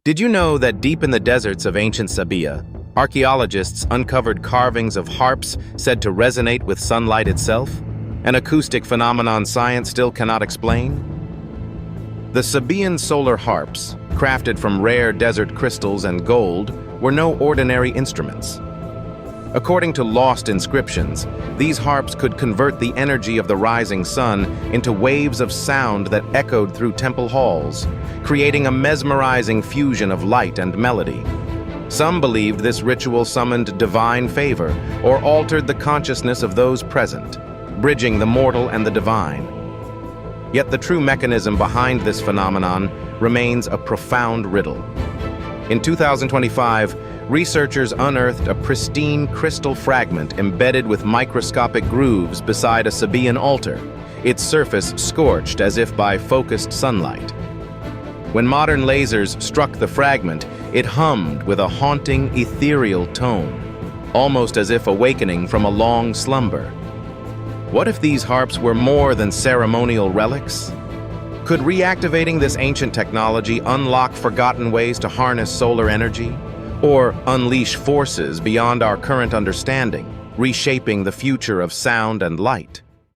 Did you know that deep in the deserts of ancient Sabaea, archaeologists uncovered carvings of harps said to resonate with sunlight itself? An acoustic phenomenon science still cannot explain? The Sabaean solar harps, crafted from rare desert crystals and gold, were no ordinary instruments. According to lost inscriptions, these harps could convert the energy of the rising sun into waves of sound that echoed through temple halls, creating a mesmerizing fusion of light and melody. Some believed this ritual summoned divine favor or altered the consciousness of those present, bridging the mortal and the divine. Yet the true mechanism behind this phenomenon remains a profound riddle. In 2025, researchers unearthed a pristine crystal fragment embedded with microscopic grooves beside a Sabaean altar, its surface scorched as if by focused sunlight. When modern lasers struck the fragment, it hummed with a haunting, ethereal tone, almost as if awakening from a long slumber. What if these harps were more than ceremonial relics? Could reactivating this ancient technology unlock forgotten ways to harness solar energy? Or unleash forces beyond our current understanding, reshaping the future of sound and light?